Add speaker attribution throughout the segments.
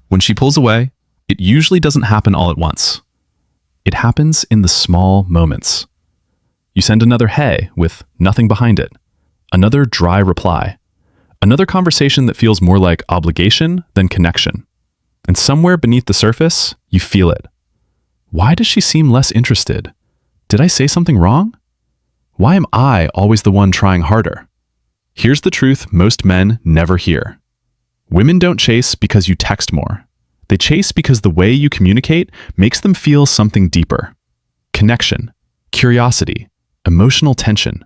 Speaker 1: When she pulls away, it usually doesn't happen all at once. It happens in the small moments. You send another hey with nothing behind it, another dry reply, another conversation that feels more like obligation than connection. And somewhere beneath the surface, you feel it. Why does she seem less interested? Did I say something wrong? Why am I always the one trying harder? Here's the truth most men never hear. Women don't chase because you text more. They chase because the way you communicate makes them feel something deeper. Connection, curiosity, emotional tension.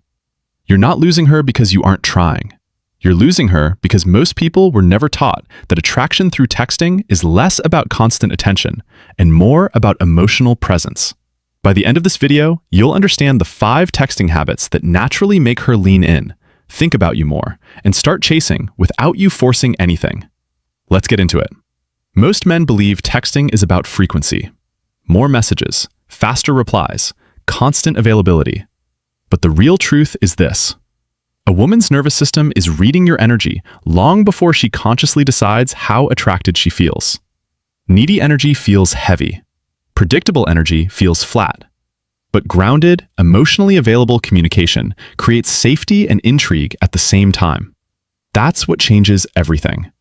Speaker 1: You're not losing her because you aren't trying. You're losing her because most people were never taught that attraction through texting is less about constant attention and more about emotional presence. By the end of this video, you'll understand the 5 texting habits that naturally make her lean in, think about you more, and start chasing without you forcing anything. Let's get into it. Most men believe texting is about frequency. More messages, faster replies, constant availability. But the real truth is this. A woman's nervous system is reading your energy long before she consciously decides how attracted she feels. Needy energy feels heavy. Predictable energy feels flat. But grounded, emotionally available communication creates safety and intrigue at the same time. That's what changes everything.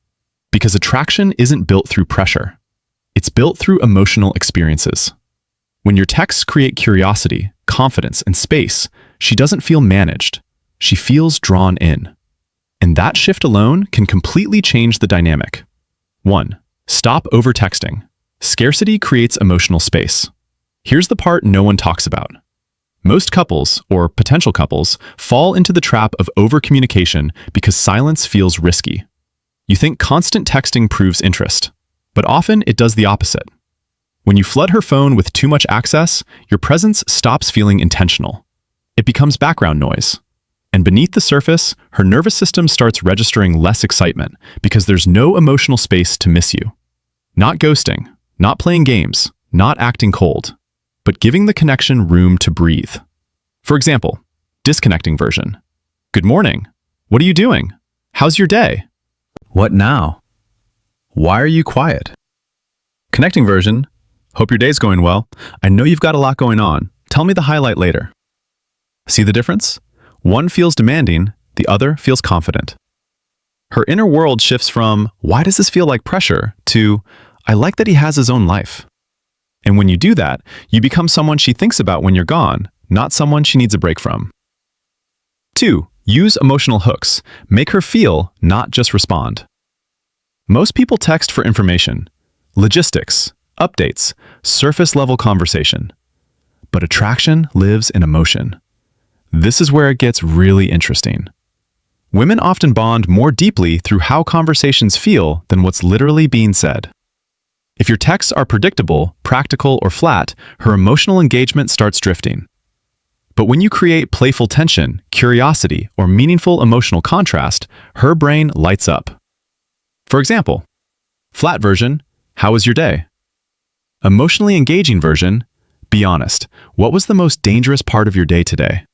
Speaker 1: Because attraction isn't built through pressure. It's built through emotional experiences. When your texts create curiosity, confidence, and space, she doesn't feel managed. She feels drawn in. And that shift alone can completely change the dynamic. 1. Stop over-texting. Scarcity creates emotional space. Here's the part no one talks about. Most couples, or potential couples, fall into the trap of over-communication because silence feels risky. You think constant texting proves interest, but often it does the opposite. When you flood her phone with too much access, your presence stops feeling intentional. It becomes background noise. And beneath the surface, her nervous system starts registering less excitement because there's no emotional space to miss you. Not ghosting, not playing games, not acting cold, but giving the connection room to breathe. For example, disconnecting version. Good morning. What are you doing? How's your day?
Speaker 2: What now? Why are you quiet?
Speaker 1: Connecting version. Hope your day's going well. I know you've got a lot going on. Tell me the highlight later. See the difference? One feels demanding, the other feels confident. Her inner world shifts from, why does this feel like pressure, to, I like that he has his own life. And when you do that, you become someone she thinks about when you're gone, not someone she needs a break from. 2. Use emotional hooks. Make her feel, not just respond. Most people text for information, logistics, updates, surface-level conversation. But attraction lives in emotion. This is where it gets really interesting. Women often bond more deeply through how conversations feel than what's literally being said. If your texts are predictable, practical, or flat, her emotional engagement starts drifting. But when you create playful tension, curiosity, or meaningful emotional contrast, her brain lights up. For example, flat version, how was your day? Emotionally engaging version, be honest, what was the most dangerous part of your day today?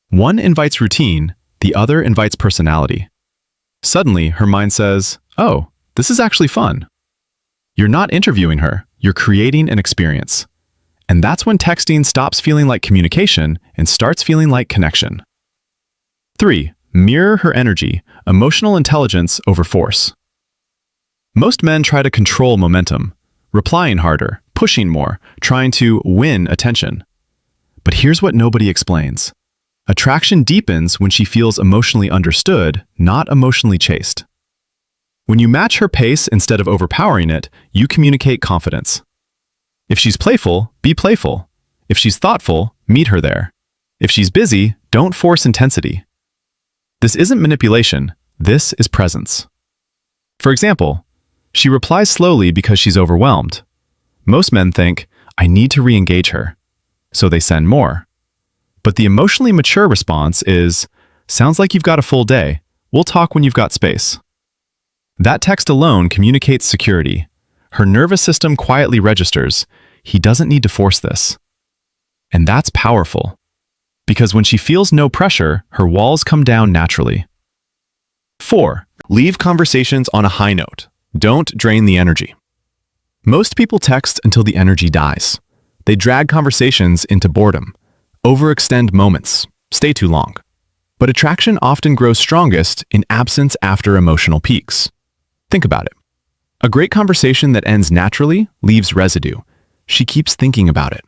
Speaker 1: One invites routine, the other invites personality. Suddenly, her mind says, oh, this is actually fun. You're not interviewing her, you're creating an experience. And that's when texting stops feeling like communication and starts feeling like connection. 3. Mirror her energy, emotional intelligence over force. Most men try to control momentum, replying harder, pushing more, trying to win attention. But here's what nobody explains. Attraction deepens when she feels emotionally understood, not emotionally chased. When you match her pace instead of overpowering it, you communicate confidence. If she's playful, be playful. If she's thoughtful, meet her there. If she's busy, don't force intensity. This isn't manipulation, this is presence. For example, she replies slowly because she's overwhelmed. Most men think, I need to re-engage her. So they send more. But the emotionally mature response is, sounds like you've got a full day. We'll talk when you've got space. That text alone communicates security. Her nervous system quietly registers, he doesn't need to force this. And that's powerful. Because when she feels no pressure, her walls come down naturally. 4. Leave conversations on a high note. Don't drain the energy. Most people text until the energy dies. They drag conversations into boredom, overextend moments, stay too long. But attraction often grows strongest in absence after emotional peaks. Think about it. A great conversation that ends naturally leaves residue. She keeps thinking about it.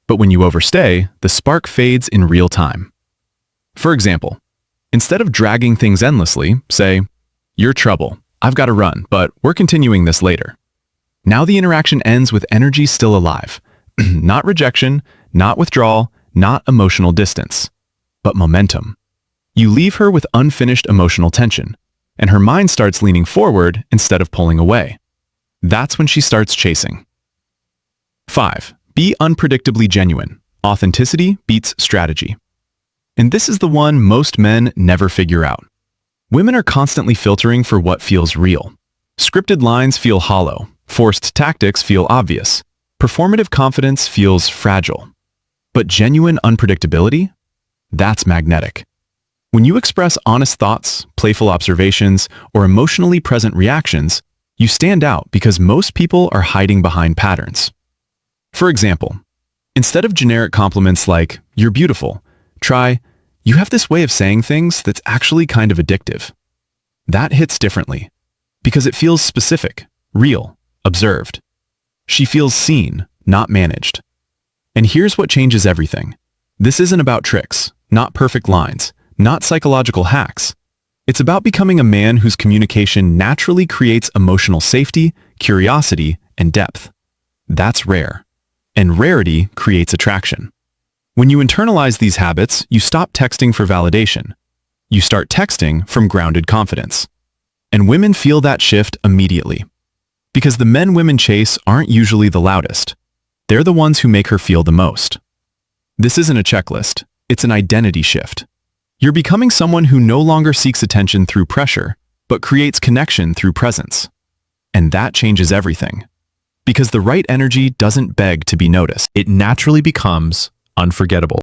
Speaker 1: But when you overstay, the spark fades in real time. For example, instead of dragging things endlessly, say, "You're trouble. I've got to run, but we're continuing this later." Now the interaction ends with energy still alive. Not rejection, not withdrawal, not emotional distance, but momentum. You leave her with unfinished emotional tension, and her mind starts leaning forward instead of pulling away. That's when she starts chasing. 5. Be unpredictably genuine. Authenticity beats strategy. And this is the one most men never figure out. Women are constantly filtering for what feels real. Scripted lines feel hollow. Forced tactics feel obvious. Performative confidence feels fragile. But genuine unpredictability? That's magnetic. When you express honest thoughts, playful observations, or emotionally present reactions, you stand out because most people are hiding behind patterns. For example, instead of generic compliments like, "You're beautiful," try, "You have this way of saying things that's actually kind of addictive." That hits differently because it feels specific, real, observed. She feels seen, not managed. And here's what changes everything. This isn't about tricks, not perfect lines, not psychological hacks. It's about becoming a man whose communication naturally creates emotional safety, curiosity, and depth. That's rare. And rarity creates attraction. When you internalize these habits, you stop texting for validation. You start texting from grounded confidence. And women feel that shift immediately. Because the men women chase aren't usually the loudest. They're the ones who make her feel the most. This isn't a checklist. It's an identity shift. You're becoming someone who no longer seeks attention through pressure, but creates connection through presence. And that changes everything. Because the right energy doesn't beg to be noticed.
Speaker 2: It naturally becomes unforgettable.